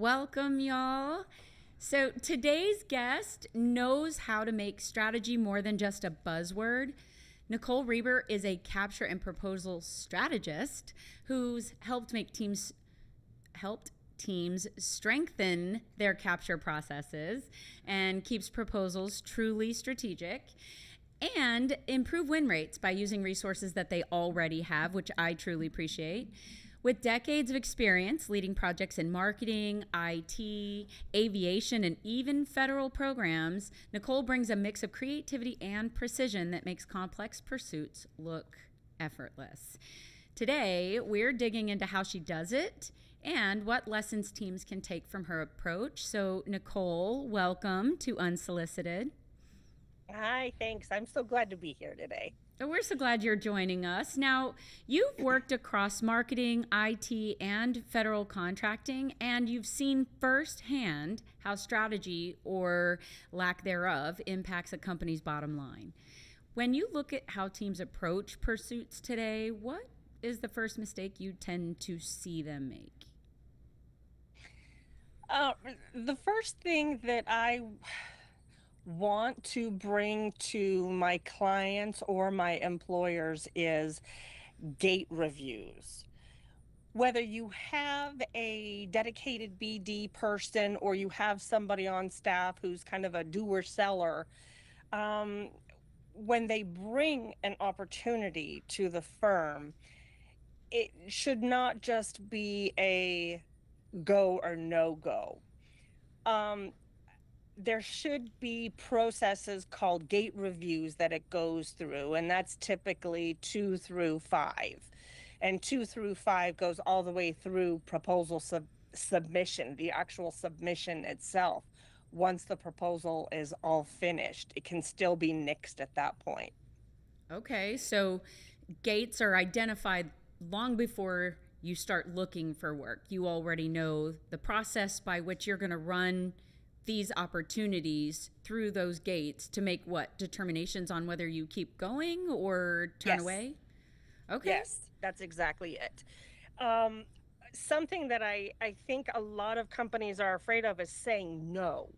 Welcome, y'all. So, today's guest knows how to make strategy more than just a buzzword. Nichole Reber is a capture and proposal strategist who's helped teams strengthen their capture processes and keeps proposals truly strategic and improve win rates by using resources that they already have, which I truly appreciate. With decades of experience leading projects in marketing, IT, aviation, and even federal programs, Nichole brings a mix of creativity and precision that makes complex pursuits look effortless. Today, we're digging into how she does it and what lessons teams can take from her approach. So, Nichole, welcome to Unsolicited. Hi, thanks. I'm so glad to be here today. We're so glad you're joining us. Now, you've worked across marketing, IT, and federal contracting, and you've seen firsthand how strategy or lack thereof impacts a company's bottom line. When you look at how teams approach pursuits today, what is the first mistake you tend to see them make? Uh, the first thing that I want to bring to my clients or my employers is gate reviews. Whether you have a dedicated BD person or you have somebody on staff who's kind of a doer seller, um, when they bring an opportunity to the firm, it should not just be a go or no go. Um, there should be processes called gate reviews that it goes through, and that's typically 2 through 5. And 2 through 5 goes all the way through proposal submission, the actual submission itself. Once the proposal is all finished, it can still be nixed at that point. Okay, so gates are identified long before you start looking for work. You already know the process by which you're going to run these opportunities through those gates to make what determinations on whether you keep going or turn Yes, away. Okay. yes, that's exactly it. Um, Something that I think a lot of companies are afraid of is saying no.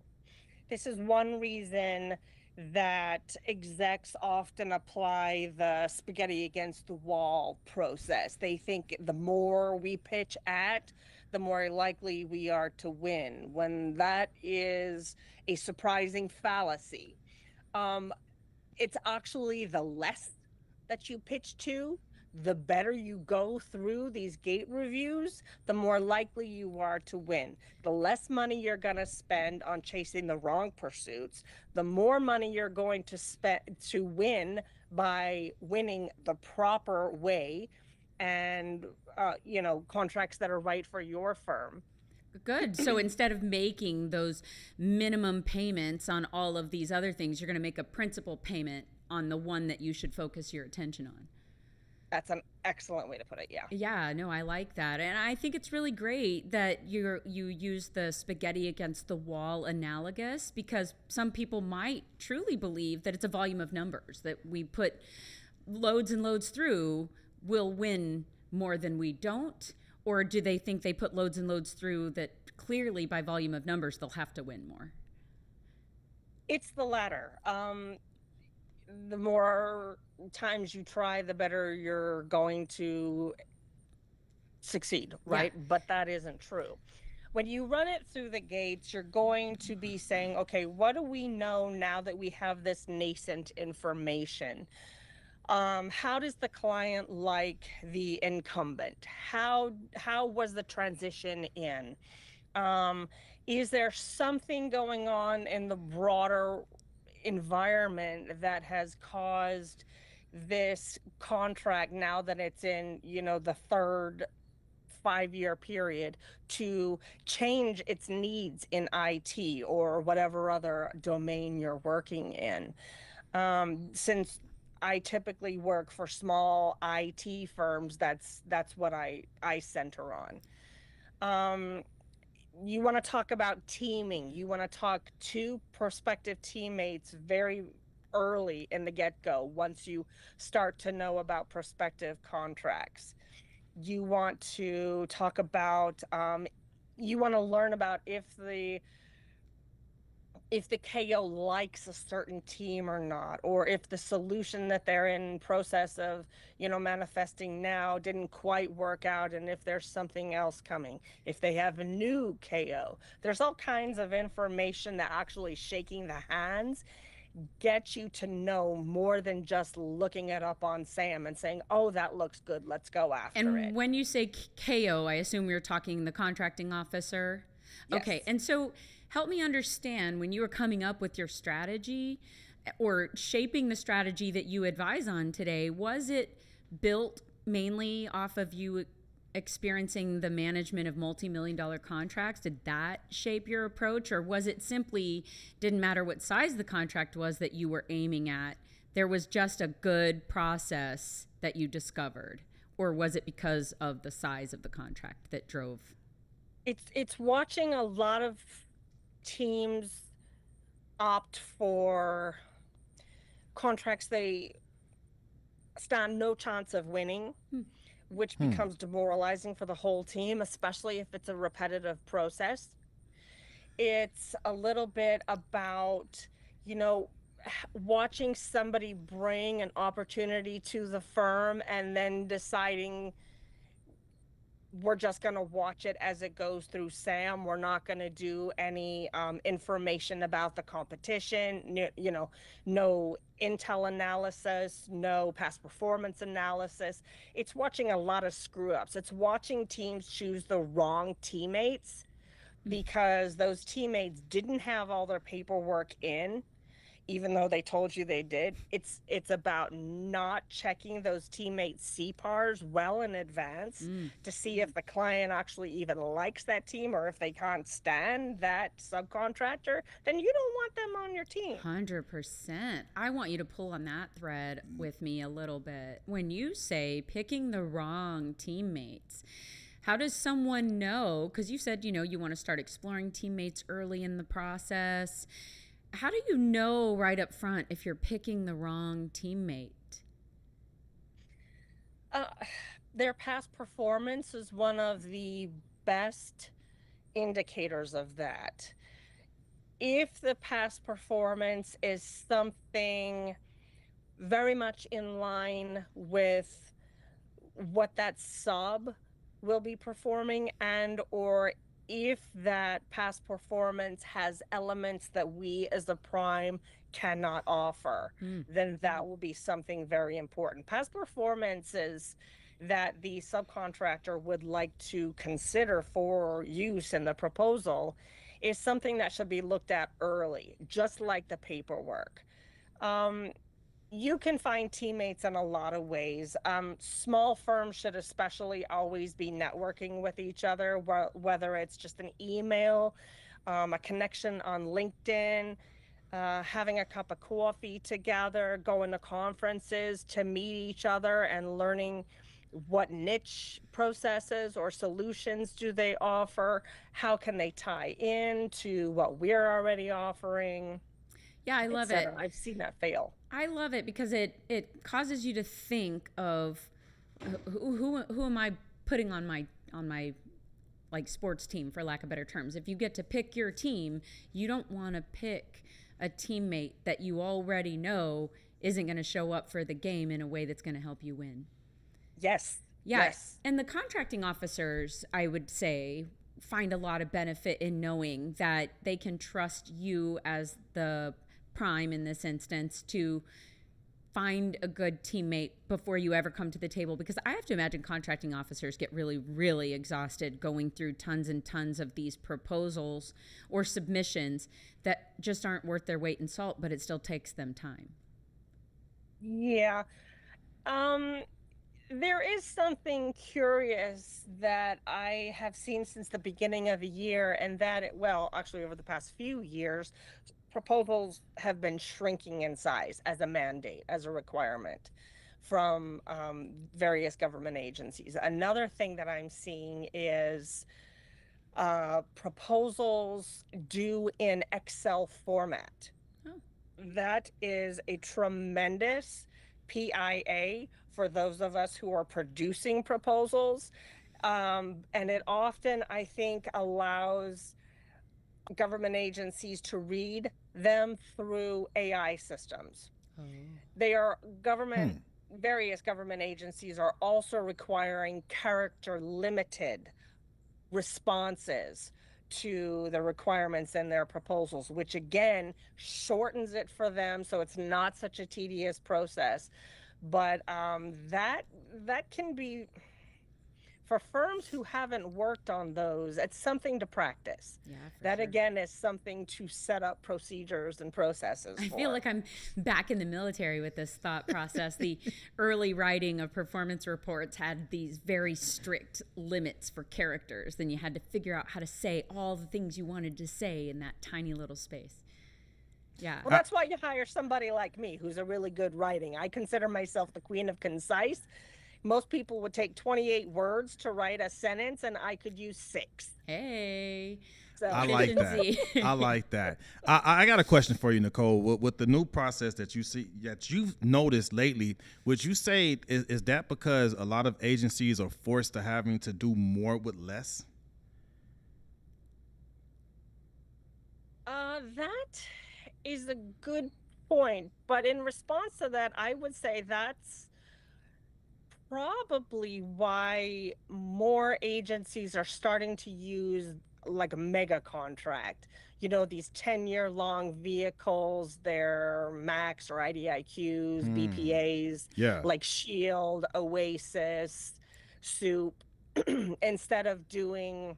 This is one reason that execs often apply the spaghetti against the wall process. They think the more we pitch at, the more likely we are to win, when that is a surprising fallacy. Um, it's actually the less that you pitch to, the better you go through these gate reviews, the more likely you are to win. The less money you're going to spend on chasing the wrong pursuits, the more money you're going to spend to win by winning the proper way and contracts that are right for your firm. Good. So instead of making those minimum payments on all of these other things, you're going to make a principal payment on the one that you should focus your attention on. That's an excellent way to put it. Yeah. Yeah, no, I like that. And I think it's really great that you use the spaghetti against the wall analogous, because some people might truly believe that it's a volume of numbers that we put loads and loads through will win more than we don't, or do they think they put loads and loads through that clearly by volume of numbers they'll have to win more? It's the latter. The more times you try, the better you're going to succeed, Yeah. right? But that isn't true. When you run it through the gates, you're going to be saying, okay, what do we know now that we have this nascent information? How does the client like the incumbent? How was the transition in? Um, is there something going on in the broader environment that has caused this contract, now that it's in, the third 5-year period, to change its needs in IT or whatever other domain you're working in? Since I typically work for small IT firms, that's what I center on. Um, you want to talk about teaming. You want to talk to prospective teammates very early in the get-go, once you start to know about prospective contracts. You want to talk about You want to learn about if the KO likes a certain team or not, or if the solution that they're in process of, manifesting now didn't quite work out, and if there's something else coming, if they have a new KO. There's all kinds of information that actually shaking the hands get you to know more than just looking it up on SAM and saying, oh, that looks good, let's go after And it. when you say KO, I assume you're talking the contracting officer. Okay. Yes. And so help me understand, when you were coming up with your strategy or shaping the strategy that you advise on today, was it built mainly off of you experiencing the management of multi-million dollar contracts? Did that shape your approach, or was it simply didn't matter what size the contract was that you were aiming at? There was just a good process that you discovered, or was it because of the size of the contract that drove? It's watching a lot of teams opt for contracts they stand no chance of winning, which becomes demoralizing for the whole team, especially if it's a repetitive process. It's a little bit about, you know, watching somebody bring an opportunity to the firm and then deciding we're just going to watch it as it goes through SAM. We're not going to do any information about the competition, no intel analysis, no past performance analysis. It's watching a lot of screw ups. It's watching teams choose the wrong teammates because those teammates didn't have all their paperwork in, even though they told you they did. It's about not checking those teammates CPARs well in advance to see if the client actually even likes that team, or if they can't stand that subcontractor, then you don't want them on your team. 100%. I want you to pull on that thread with me a little bit. When you say picking the wrong teammates, how does someone know? Because you said, you want to start exploring teammates early in the process. How do you know right up front if you're picking the wrong teammate? uh, their past performance is one of the best indicators of that. If the past performance is something very much in line with what that sub will be performing, and or if that past performance has elements that we as the prime cannot offer, then that will be something very important. Past performances that the subcontractor would like to consider for use in the proposal is something that should be looked at early, just like the paperwork. um, you can find teammates in a lot of ways. Small firms should especially always be networking with each other, whether it's just an email, a connection on LinkedIn, having a cup of coffee together, going to conferences to meet each other and learning what niche processes or solutions do they offer, how can they tie in to what we're already offering, Yeah, I love etc. it. I've seen that fail. I love it because it causes you to think of who am I putting on my like sports team, for lack of better terms. If you get to pick your team, you don't want to pick a teammate that you already know isn't going to show up for the game in a way that's going to help you win. Yes. Yeah, Yes. and the contracting officers, I would say, find a lot of benefit in knowing that they can trust you as the prime in this instance to find a good teammate before you ever come to the table, because I have to imagine contracting officers get really, really exhausted going through tons and tons of these proposals or submissions that just aren't worth their weight in salt, but it still takes them time. Yeah. Um, there is something curious that I have seen since the beginning of the year, and well, actually, over the past few years, proposals have been shrinking in size as a mandate, as a requirement from various government agencies. Another thing that I'm seeing is proposals due in Excel format. Oh, That is a tremendous PIA for those of us who are producing proposals. And it often, I think, allows government agencies to read them through AI systems. Oh. They are Hmm. various government agencies are also requiring character limited responses to the requirements in their proposals, which again shortens it for them so it's not such a tedious process. But that can be, for firms who haven't worked on those, it's something to practice. Yeah, for That sure. again is something to set up procedures and processes I feel for. like I'm back in the military with this thought process. The early writing of performance reports had these very strict limits for characters. Then you had to figure out how to say all the things you wanted to say in that tiny little space. Yeah. Well, that's why you hire somebody like me who's a really good writing. I consider myself the queen of concise. Most people would take 28 words to write a sentence, and I could use 6. Hey. So I like that. Efficiency. I like that. I got a question for you, Nichole. With the new process that you see that you've noticed lately, would you say is that because a lot of agencies are forced to having to do more with less? that is a good point. But in response to that, I would say that's probably why more agencies are starting to use like a mega contract. You know, these 10-year long vehicles, they're Max or IDIQs, Hmm. BPAs, Yeah. like Shield, Oasis, Soup, instead of doing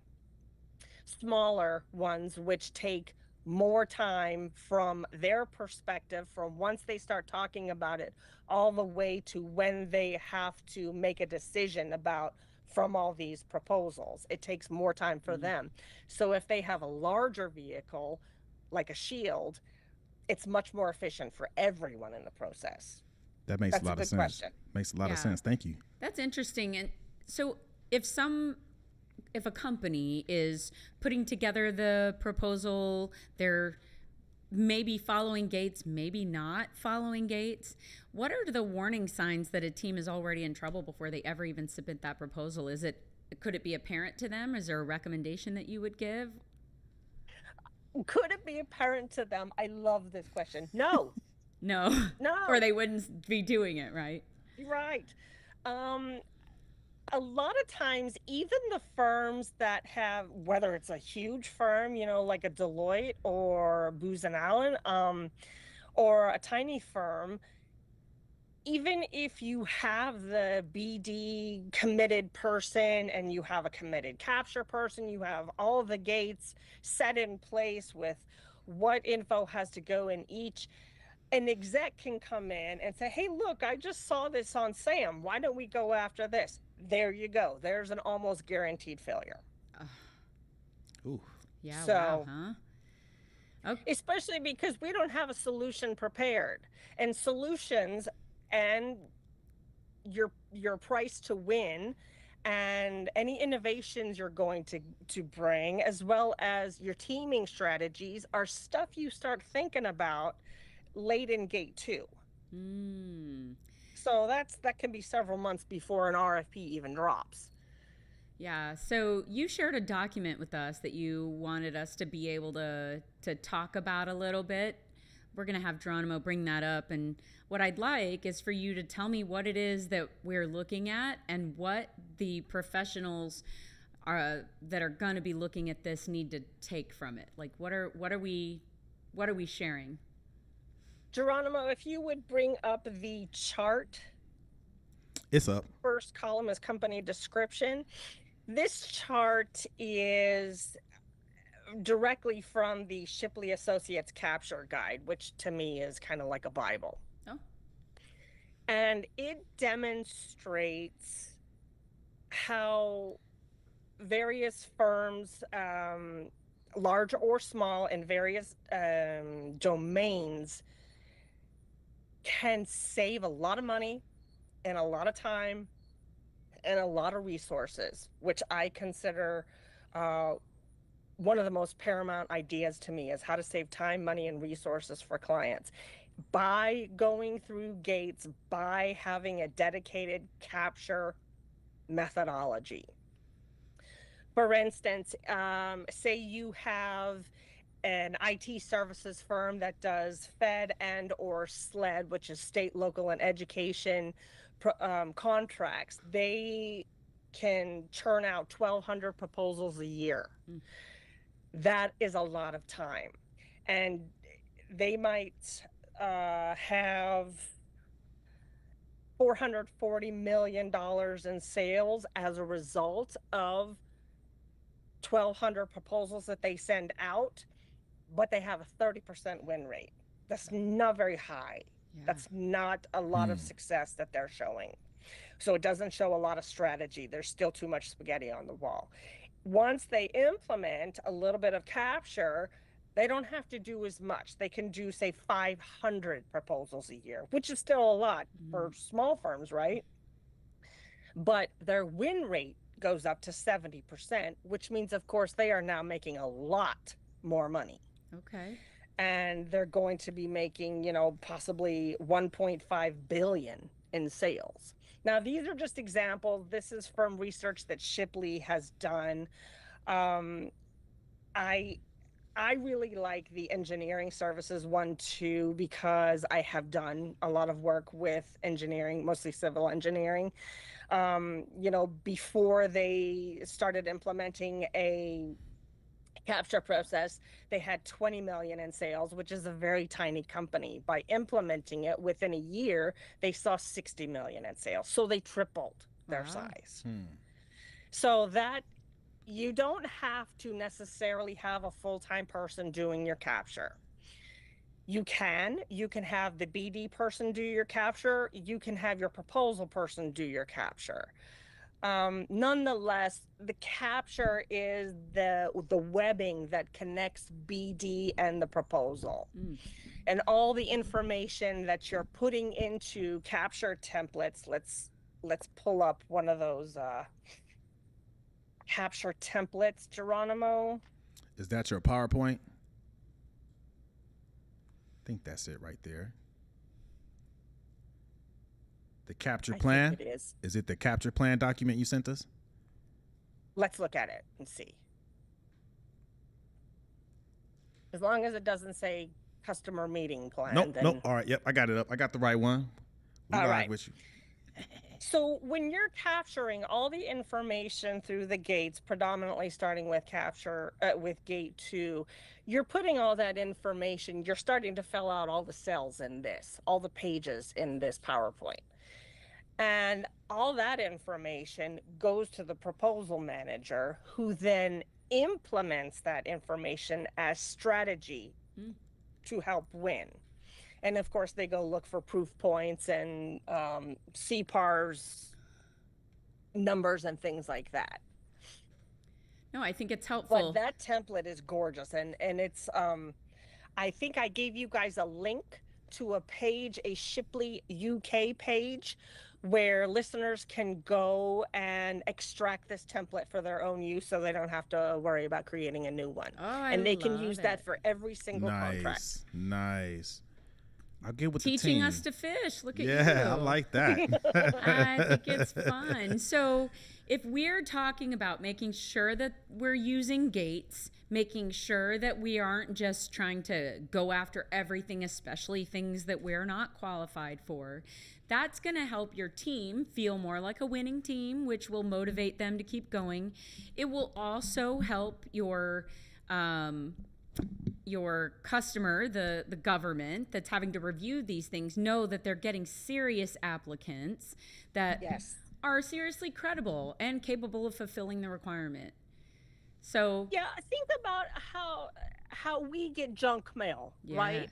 smaller ones, which take more time from their perspective, from once they start talking about it all the way to when they have to make a decision about from all these proposals. It takes more time for them. So if they have a larger vehicle like a Shield, it's much more efficient for everyone in the process. That makes a That's a lot of good sense. question. Makes a lot of Yeah. sense. Thank you. That's interesting. And so if a company is putting together the proposal, they're maybe following gates, maybe not following gates. What are the warning signs that a team is already in trouble before they ever even submit that proposal? Could it be apparent to them? Is there a recommendation that you would give? Could it be apparent to them? I love this question. No, No, or no, they wouldn't be doing it, right? right. Um, a lot of times, even the firms that have, whether it's a huge firm, you know, like a Deloitte or Booz and Allen, or a tiny firm, even if you have the BD committed person and you have a committed capture person, you have all the gates set in place with what info has to go in each, an exec can come in and say, hey, look, I just saw this on SAM. Why don't we go after this? There you go. There's an almost guaranteed failure. Ooh. Yeah, wow, So, huh? Okay. especially because we don't have a solution prepared, and solutions and your price to win and any innovations you're going to bring, as well as your teaming strategies, are stuff you start thinking about late in gate 2. Mm. So that can be several months before an RFP even drops. Yeah. So you shared a document with us that you wanted us to be able to talk about a little bit. We're gonna have Geronimo bring that up, and what I'd like is for you to tell me what it is that we're looking at and what the professionals are that are going to be looking at this need to take from it. Like what are we sharing? Geronimo, if you would bring up the chart, It's up. first column is company description. This chart is directly from the Shipley Associates Capture Guide, which to me is kind of like a Bible. Oh. And it demonstrates how various firms, large or small, in various domains, can save a lot of money and a lot of time and a lot of resources, which I consider uh, one of the most paramount ideas to me, is how to save time, money, and resources for clients by going through gates, by having a dedicated capture methodology. For instance, say you have an IT services firm that does Fed and or SLED, which is state, local, and education contracts. They can churn out 1,200 proposals a year. That is a lot of time. And they might have $440 million in sales as a result of 1,200 proposals that they send out, but they have a 30% win rate. That's not very high. Yeah. That's not a lot of success that they're showing. So it doesn't show a lot of strategy. There's still too much spaghetti on the wall. Once they implement a little bit of capture, they don't have to do as much. They can do, say, 500 proposals a year, which is still a lot for small firms, right? But their win rate goes up to 70%, which means, of course, they are now making a lot more money. Okay. And they're going to be making, possibly 1.5 billion in sales. Now, these are just examples. This is from research that Shipley has done. I really like the engineering services one too, because I have done a lot of work with engineering, mostly civil engineering. Before they started implementing a capture process, they had 20 million in sales, which is a very tiny company. By implementing it within a year, they saw 60 million in sales. So they tripled their size. So that you don't have to necessarily have a full-time person doing your capture. You can have the BD person do your capture. You can have your proposal person do your capture. Nonetheless, the capture is the webbing that connects BD and the proposal. And all the information that you're putting into capture templates. Let's pull up one of those capture templates, Geronimo. Is that your PowerPoint? I think that's it right there. The capture plan? It is. Is it the capture plan document you sent us? Let's look at it and see. As long as it doesn't say customer meeting plan. Nope. All right. Yep. I got it up. I got the right one. All right. With you. So when you're capturing all the information through the gates, predominantly starting with capture with gate 2, you're putting all that information. You're starting to fill out all the cells in this, all the pages in this PowerPoint. And all that information goes to the proposal manager, who then implements that information as strategy to help win. And of course, they go look for proof points and CPARS numbers and things like that. No, I think it's helpful. But that template is gorgeous. And it's, I think I gave you guys a link to a page, a Shipley UK page, where listeners can go and extract this template for their own use, so they don't have to worry about creating a new one. And they can use that for every single contract. Nice. I'll get with teaching us to fish. Look at you. Yeah, I like that. I think it's fun. So if we're talking about making sure that we're using gates, making sure that we aren't just trying to go after everything, especially things that we're not qualified for, that's going to help your team feel more like a winning team, which will motivate them to keep going. It will also help your customer, the government that's having to review these things, know that they're getting serious applicants that are seriously credible and capable of fulfilling the requirement. So think about how we get junk mail, right?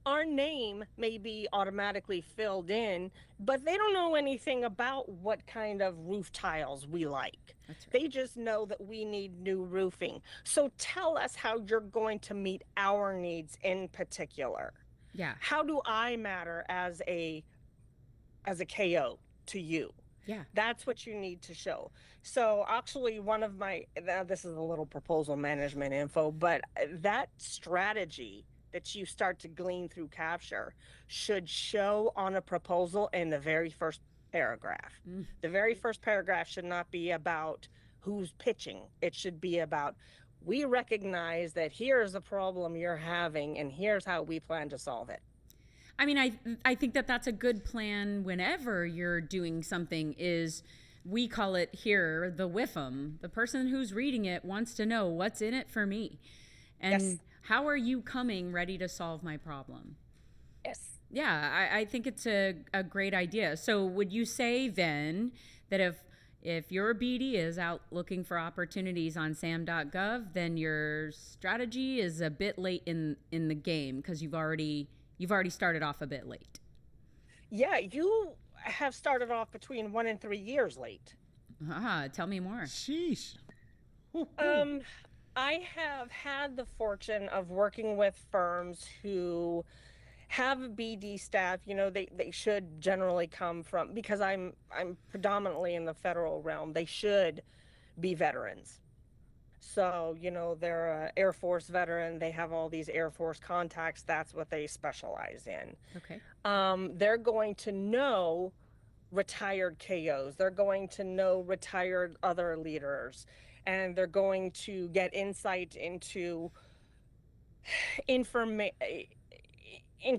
Our name may be automatically filled in, but they don't know anything about what kind of roof tiles we like. That's right. They just know that we need new roofing. So tell us how you're going to meet our needs in particular. Yeah. How do I matter as a KO to you? Yeah. That's what you need to show. So actually this is a little proposal management info, but that strategy that you start to glean through capture should show on a proposal in the very first paragraph. The very first paragraph should not be about who's pitching. It should be about, we recognize that here's the problem you're having and here's how we plan to solve it. I mean, I think that that's a good plan whenever you're doing something. Is we call it here the WIFM. The person who's reading it wants to know what's in it for me, and Yes. how are you coming ready to solve my problem. Yes. Yeah, I think it's a great idea. So would you say then that if your BD is out looking for opportunities on SAM.gov, then your strategy is a bit late in the game because you've already started off a bit late? Yeah, you have started off between 1 and 3 years late. Tell me more. Sheesh. I have had the fortune of working with firms who have a BD staff. They should generally come from, because I'm predominantly in the federal realm, they should be veterans. So, they're an Air Force veteran. They have all these Air Force contacts. That's what they specialize in. Okay. They're going to know retired KOs. They're going to know retired other leaders. And they're going to get insight into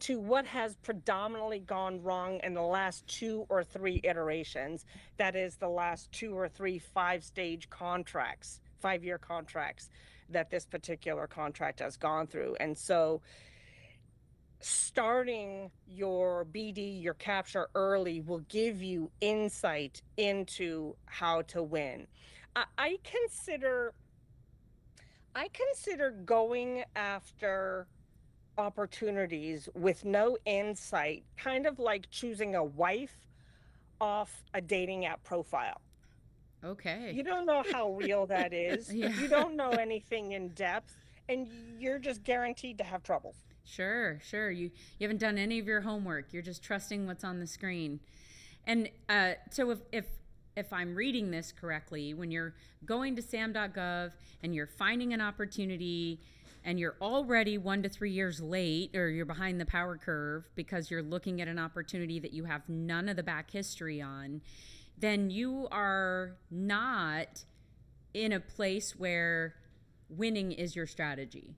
what has predominantly gone wrong in the last 2 or 3 iterations. That is the last 2 or 3 5-stage contracts, 5-year contracts that this particular contract has gone through. And so starting your BD, your capture early, will give you insight into how to win. I consider going after opportunities with no insight kind of like choosing a wife off a dating app profile. Okay. You don't know how real that is. Yeah. You don't know anything in depth, and you're just guaranteed to have troubles. Sure. You haven't done any of your homework. You're just trusting what's on the screen. And so if I'm reading this correctly, when you're going to SAM.gov and you're finding an opportunity and you're already 1 to 3 years late, or you're behind the power curve because you're looking at an opportunity that you have none of the back history on, then you are not in a place where winning is your strategy.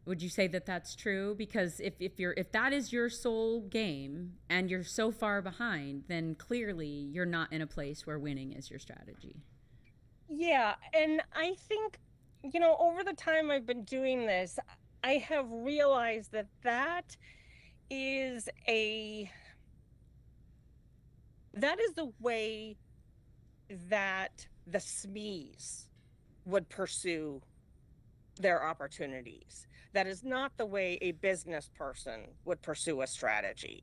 Would you say that that's true? Because if that is your sole game and you're so far behind, then clearly you're not in a place where winning is your strategy. Yeah, and I think, over the time I've been doing this, I have realized that is the way that the SMEs would pursue their opportunities. That is not the way a business person would pursue a strategy,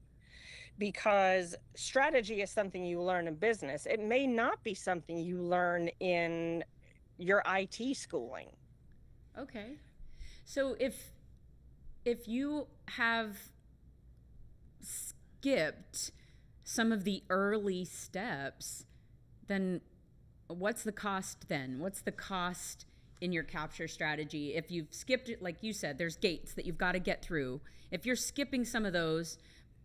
because strategy is something you learn in business. It may not be something you learn in your IT schooling. Okay. So if you have skipped some of the early steps, then what's the cost then? What's the cost in your capture strategy? If you've skipped it, like you said, there's gates that you've got to get through. If you're skipping some of those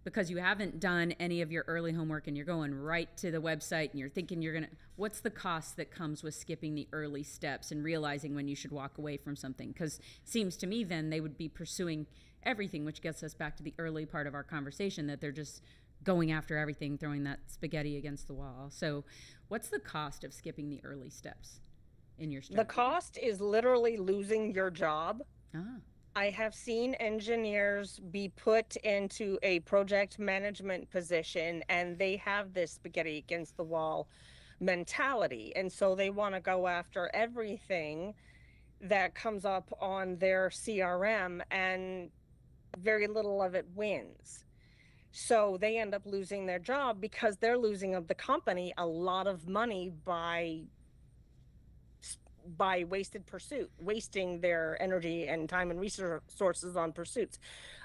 because you haven't done any of your early homework and you're going right to the website and you're thinking what's the cost that comes with skipping the early steps and realizing when you should walk away from something? Because it seems to me then they would be pursuing everything, which gets us back to the early part of our conversation, that they're just going after everything, throwing that spaghetti against the wall. So what's the cost of skipping the early steps in your strategy? The cost is literally losing your job. I have seen engineers be put into a project management position and they have this spaghetti against the wall mentality. And so they want to go after everything that comes up on their CRM, and very little of it wins. So they end up losing their job because they're losing of the company a lot of money by wasted pursuit, wasting their energy and time and resources on pursuits.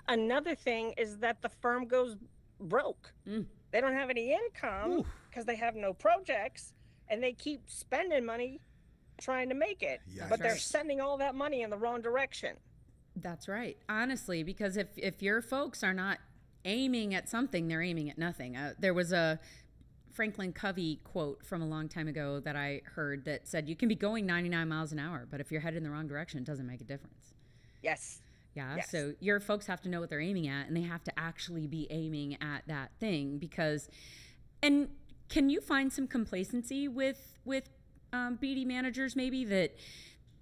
Another thing is that the firm goes broke. They don't have any income because they have no projects, and they keep spending money trying to make it. Yikes. But they're sending all that money in the wrong direction. That's right. Honestly, because if your folks are not aiming at something, they're aiming at nothing. There was a Franklin Covey quote from a long time ago that I heard that said, you can be going 99 miles an hour, but if you're headed in the wrong direction, it doesn't make a difference. Yes. Yeah. Yes. So your folks have to know what they're aiming at, and they have to actually be aiming at that thing because, and can you find some complacency with BD managers maybe that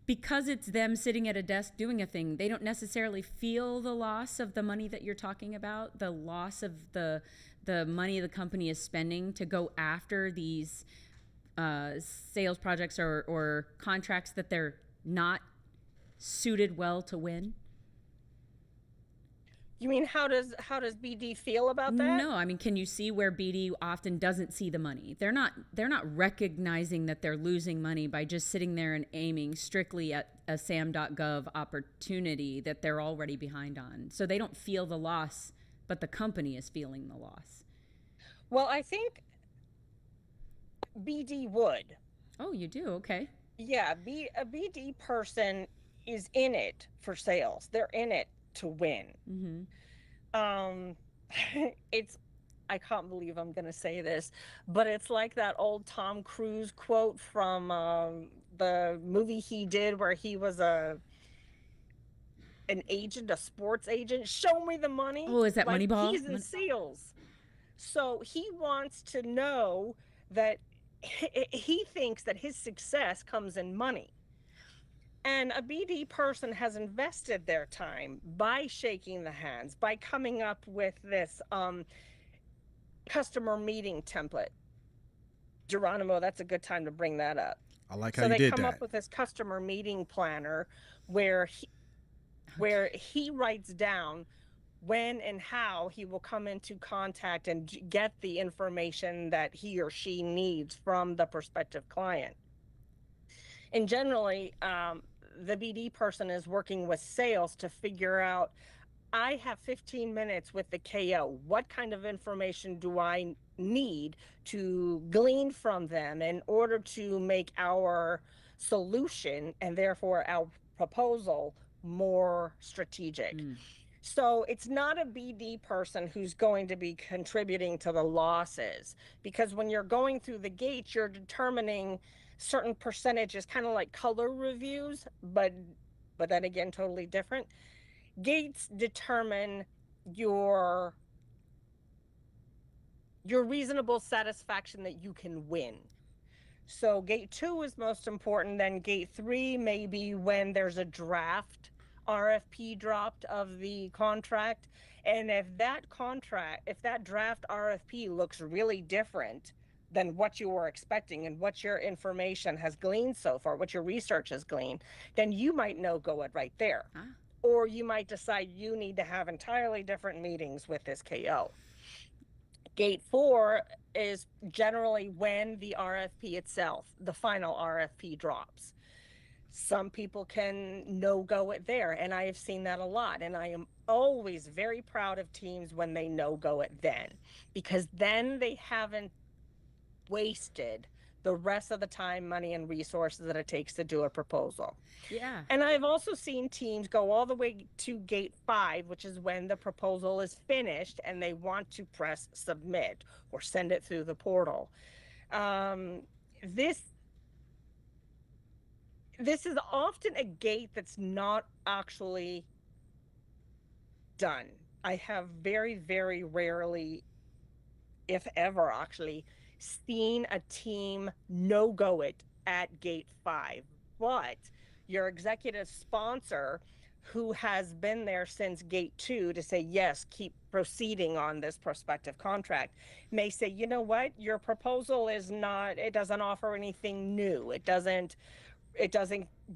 because it's them sitting at a desk doing a thing, they don't necessarily feel the loss of the money that you're talking about, the loss of the money the company is spending to go after these sales projects or contracts that they're not suited well to win? You mean how does BD feel about that? No, I mean, can you see where BD often doesn't see the money? They're not recognizing that they're losing money by just sitting there and aiming strictly at a SAM.gov opportunity that they're already behind on. So they don't feel the loss, but the company is feeling the loss. Well, I think BD would. Oh, you do? Okay. Yeah, a BD person is in it for sales. They're in it to win. Mm-hmm. I can't believe I'm going to say this, but it's like that old Tom Cruise quote from the movie he did where he was an agent, a sports agent. Show me the money. Oh, is that like, Moneyball? He's in sales. So he wants to know that he thinks that his success comes in money. And a BD person has invested their time by shaking the hands, by coming up with this customer meeting template. Geronimo, that's a good time to bring that up. I like how you did that. So they come up with this customer meeting planner where he writes down when and how he will come into contact and get the information that he or she needs from the prospective client. And generally, the BD person is working with sales to figure out, I have 15 minutes with the KO. What kind of information do I need to glean from them in order to make our solution and therefore our proposal more strategic? So it's not a BD person who's going to be contributing to the losses, because when you're going through the gates, you're determining certain percentages, kind of like color reviews, but then again, totally different. Gates determine your reasonable satisfaction that you can win. So gate 2 is most important. Then gate 3 may be when there's a draft RFP dropped of the contract. And if that draft RFP looks really different than what you were expecting and what your information has gleaned so far, what your research has gleaned, then you might no-go it right there. Or you might decide you need to have entirely different meetings with this KO. Gate 4 is generally when the RFP itself, the final RFP, drops. Some people can no-go it there, and I have seen that a lot. And I am always very proud of teams when they no-go it then, because then they haven't wasted the rest of the time, money, and resources that it takes to do a proposal. Yeah. And I've also seen teams go all the way to gate 5, which is when the proposal is finished and they want to press submit or send it through the portal. This is often a gate that's not actually done. I have very, very rarely, if ever actually, seen a team no-go it at gate 5. But your executive sponsor, who has been there since gate 2 to say, yes, keep proceeding on this prospective contract, may say, you know what, your proposal it doesn't offer anything new. It doesn't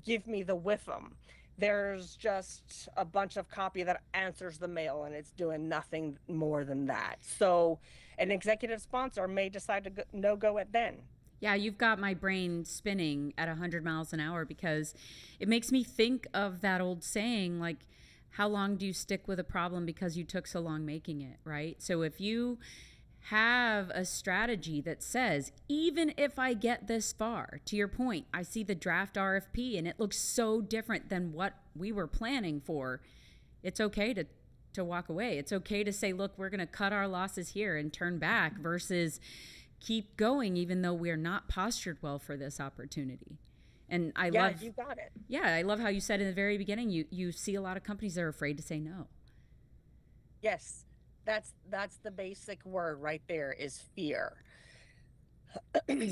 give me the whiffum. There's just a bunch of copy that answers the mail and it's doing nothing more than that. So an executive sponsor may decide to no-go it then. Yeah, you've got my brain spinning at 100 miles an hour, because it makes me think of that old saying, like, how long do you stick with a problem because you took so long making it, right? So if you have a strategy that says, even if I get this far, to your point, I see the draft RFP and it looks so different than what we were planning for, it's okay to walk away. It's okay to say, look, we're going to cut our losses here and turn back, versus keep going even though we're not postured well for this opportunity. And I Yeah, love, you got it. yeah, I love how you said in the very beginning, you see a lot of companies that are afraid to say no. Yes, that's the basic word right there, is fear.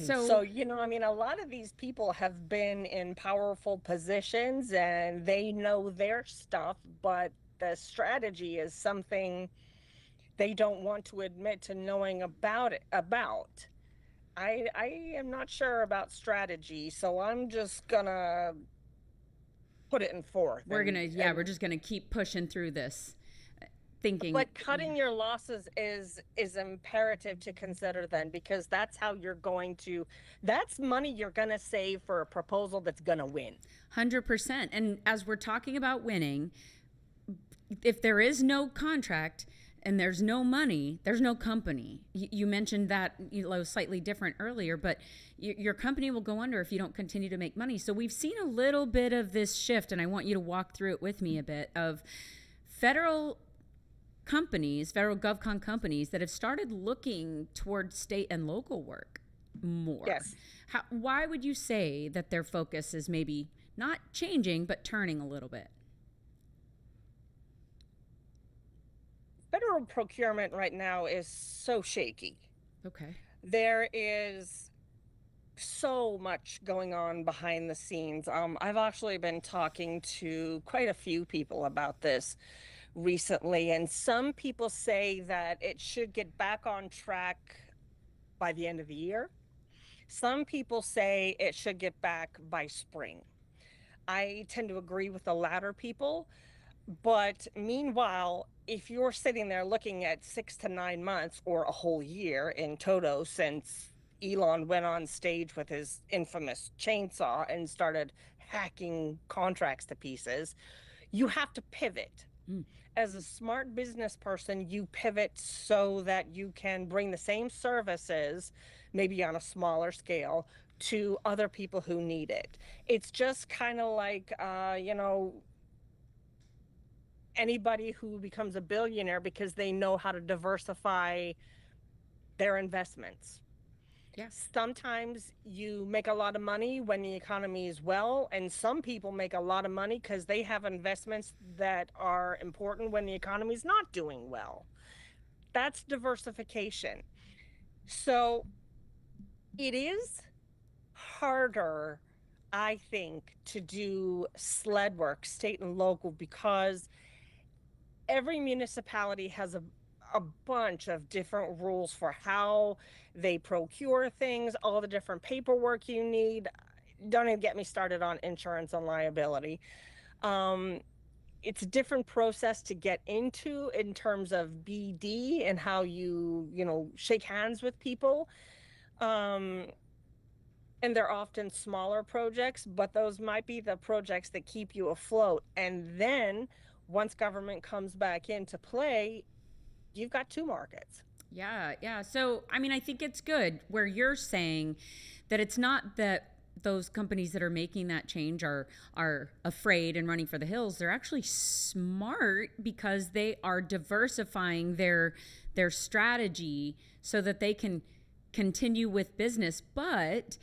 So, So I mean, a lot of these people have been in powerful positions and they know their stuff, but the strategy is something they don't want to admit to knowing about. I am not sure about strategy, so I'm just gonna put it in forth. we're just gonna keep pushing through this, thinking. But cutting your losses is imperative to consider then, because that's how you're going to, that's money you're gonna save for a proposal that's gonna win. 100%. And as we're talking about winning, if there is no contract and there's no money, there's no company. You mentioned that slightly different earlier, but your company will go under if you don't continue to make money. So we've seen a little bit of this shift, and I want you to walk through it with me a bit, of federal companies, federal GovCon companies that have started looking towards state and local work more. Yes. Why would you say that their focus is maybe not changing, but turning a little bit? Federal procurement right now is so shaky. Okay. There is so much going on behind the scenes. I've actually been talking to quite a few people about this recently, and some people say that it should get back on track by the end of the year. Some people say it should get back by spring. I tend to agree with the latter people. But meanwhile, if you're sitting there looking at 6 to 9 months or a whole year in toto since Elon went on stage with his infamous chainsaw and started hacking contracts to pieces, you have to pivot. As a smart business person, you pivot so that you can bring the same services, maybe on a smaller scale, to other people who need it. It's just kind of like, anybody who becomes a billionaire because they know how to diversify their investments. Yeah. Sometimes you make a lot of money when the economy is well, and some people make a lot of money because they have investments that are important when the economy is not doing well. That's diversification. So it is harder, I think, to do SLED work, state and local, because every municipality has a bunch of different rules for how they procure things, all the different paperwork you need. Don't even get me started on insurance and liability. It's a different process to get into in terms of BD and how you shake hands with people. And they're often smaller projects, but those might be the projects that keep you afloat. And then once government comes back into play, you've got two markets. Yeah. So, I mean, I think it's good where you're saying that it's not that those companies that are making that change are afraid and running for the hills. They're actually smart because they are diversifying their strategy so that they can continue with business. But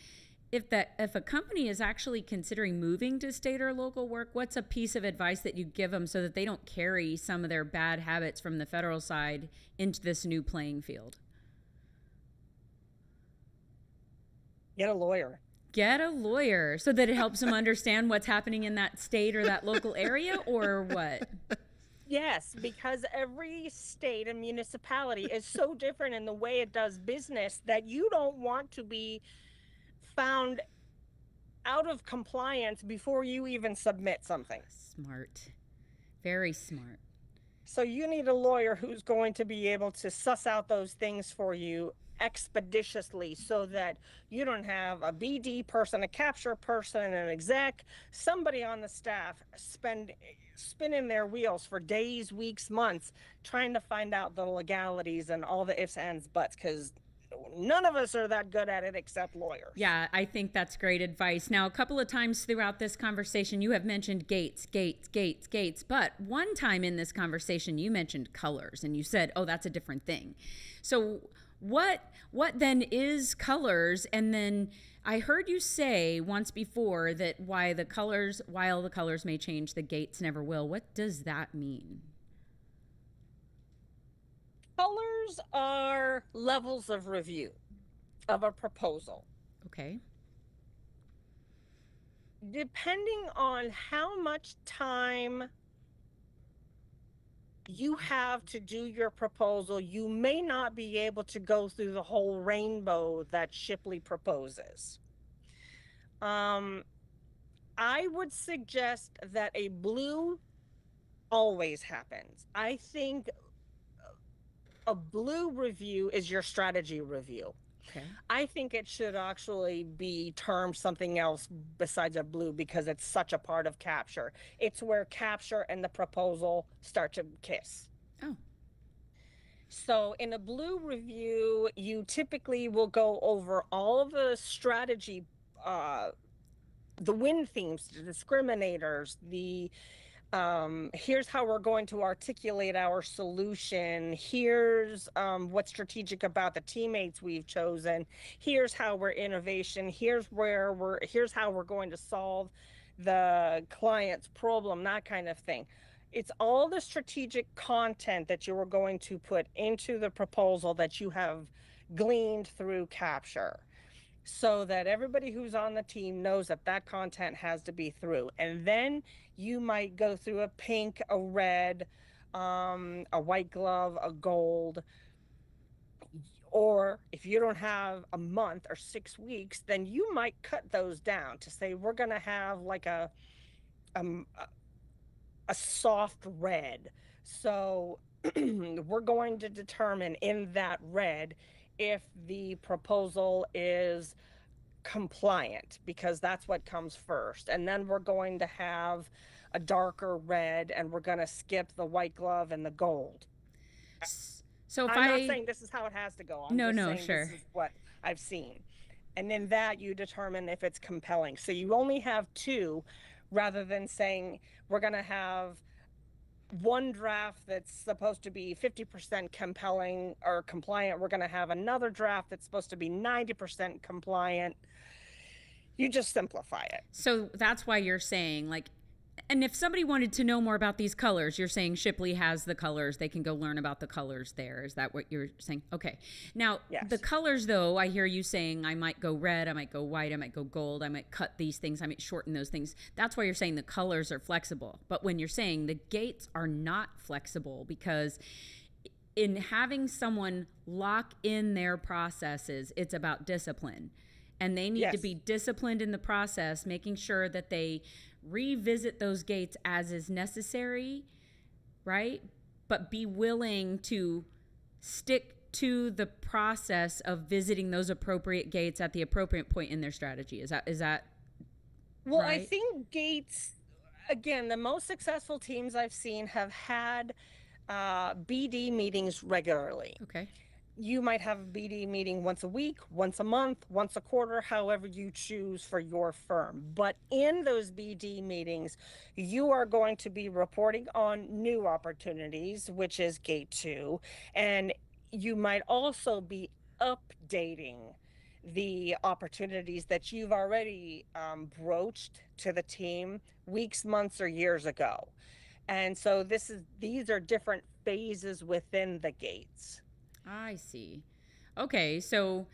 if a company is actually considering moving to state or local work, what's a piece of advice that you give them so that they don't carry some of their bad habits from the federal side into this new playing field? Get a lawyer. Get a lawyer so that it helps them understand what's happening in that state or that local area, or what? Yes, because every state and municipality is so different in the way it does business that you don't want to be found out of compliance before you even submit something. Smart. Very smart. So you need a lawyer who's going to be able to suss out those things for you expeditiously so that you don't have a BD person, a capture person, and an exec, somebody on the staff spinning their wheels for days, weeks, months, trying to find out the legalities and all the ifs, ands, buts, because none of us are that good at it except lawyers. Yeah, I think that's great advice. Now, a couple of times throughout this conversation, you have mentioned gates, but one time in this conversation, you mentioned colors and you said, oh, that's a different thing. So what then is colors? And then I heard you say once before that while the colors may change, the gates never will. What does that mean? Colors are levels of review of a proposal. Okay. Depending on how much time you have to do your proposal, you may not be able to go through the whole rainbow that Shipley proposes. I would suggest that a blue always happens. I think a blue review is your strategy review. Okay. I think it should actually be termed something else besides a blue because it's such a part of capture. It's where capture and the proposal start to kiss. Oh. So in a blue review, you typically will go over all of the strategy, the win themes, the discriminators, the here's how we're going to articulate our solution. Here's what's strategic about the teammates we've chosen. Here's how we're innovation. Here's how we're going to solve the client's problem, that kind of thing. It's all the strategic content that you are going to put into the proposal that you have gleaned through capture, so that everybody who's on the team knows that that content has to be through. And then you might go through a pink, a red, a white glove, a gold. Or if you don't have a month or 6 weeks, then you might cut those down to say, we're going to have like a soft red. So we're going to determine in that red if the proposal is compliant, because that's what comes first. And then we're going to have a darker red, and we're going to skip the white glove and the gold. So if I'm not saying this is how it has to go. I'm just saying sure. This is what I've seen. And in that, you determine if it's compelling. So you only have two, rather than saying we're going to have one draft that's supposed to be 50% compelling or compliant. We're going to have another draft that's supposed to be 90% compliant. You just simplify it. So that's why you're saying, like, and if somebody wanted to know more about these colors, you're saying Shipley has the colors. They can go learn about the colors there. Is that what you're saying? Okay. Now, yes. The colors, though, I hear you saying I might go red, I might go white, I might go gold, I might cut these things, I might shorten those things. That's why you're saying the colors are flexible. But when you're saying the gates are not flexible, because in having someone lock in their processes, it's about discipline. And they need to be disciplined in the process, making sure that they revisit those gates as is necessary, right? But be willing to stick to the process of visiting those appropriate gates at the appropriate point in their strategy. Is that well, right? I think gates, again, the most successful teams I've seen have had BD meetings regularly. Okay. You might have a BD meeting once a week, once a month, once a quarter, however you choose for your firm. But in those BD meetings, you are going to be reporting on new opportunities, which is gate 2. And you might also be updating the opportunities that you've already broached to the team weeks, months, or years ago. And so these are different phases within the gates. I see. Okay, so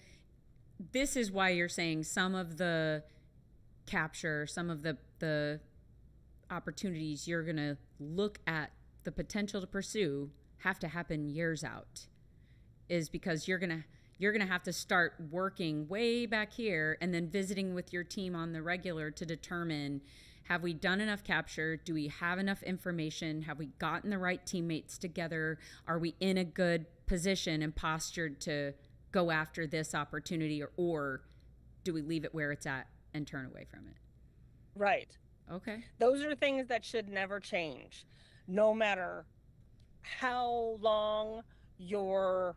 this is why you're saying some of the capture, some of the opportunities you're going to look at the potential to pursue have to happen years out, is because you're going to have to start working way back here and then visiting with your team on the regular to determine, have we done enough capture? Do we have enough information? Have we gotten the right teammates together? Are we in a good position and postured to go after this opportunity, or do we leave it where it's at and turn away from it? Right. Okay. Those are things that should never change, no matter how long your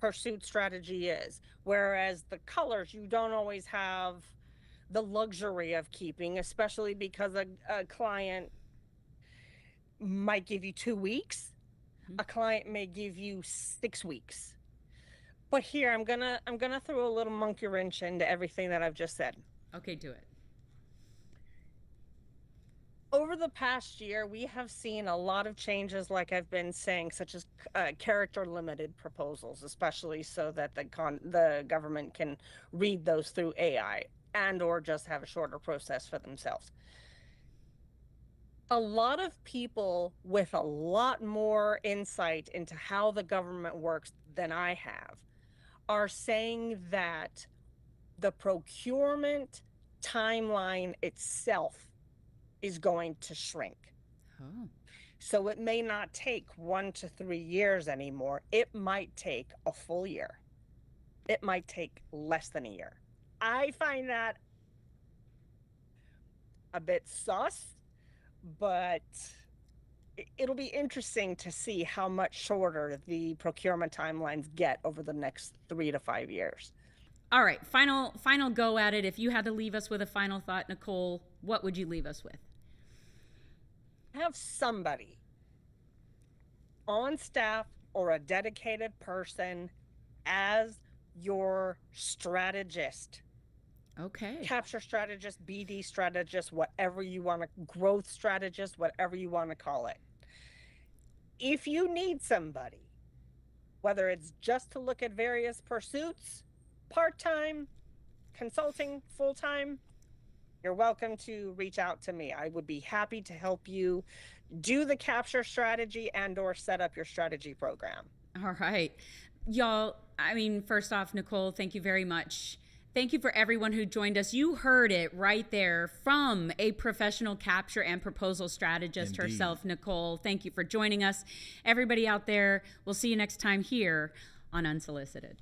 pursuit strategy is. Whereas the colors, you don't always have the luxury of keeping, especially because a client might give you 2 weeks. A client may give you 6 weeks. But here I'm gonna throw a little monkey wrench into everything that I've just said. Okay, do it. Over the past year, we have seen a lot of changes, like I've been saying, such as character limited proposals, especially so that the government can read those through AI and or just have a shorter process for themselves. A lot of people with a lot more insight into how the government works than I have are saying that the procurement timeline itself is going to shrink. Oh. So it may not take 1 to 3 years anymore. It might take a full year. It might take less than a year. I find that a bit sus, but it'll be interesting to see how much shorter the procurement timelines get over the next 3 to 5 years. All right, final go at it. If you had to leave us with a final thought, Nichole, what would you leave us with? Have somebody on staff or a dedicated person as your strategist. Okay. Capture strategist, BD strategist, whatever you want to, growth strategist, whatever you want to call it. If you need somebody, whether it's just to look at various pursuits, part-time, consulting, full-time, you're welcome to reach out to me. I would be happy to help you do the capture strategy and or set up your strategy program. All right. Y'all, I mean, first off, Nichole, thank you very much. Thank you for everyone who joined us. You heard it right there from a professional capture and proposal strategist Indeed. herself, Nichole. Thank you for joining us. Everybody out there, we'll see you next time here on Unsolicited.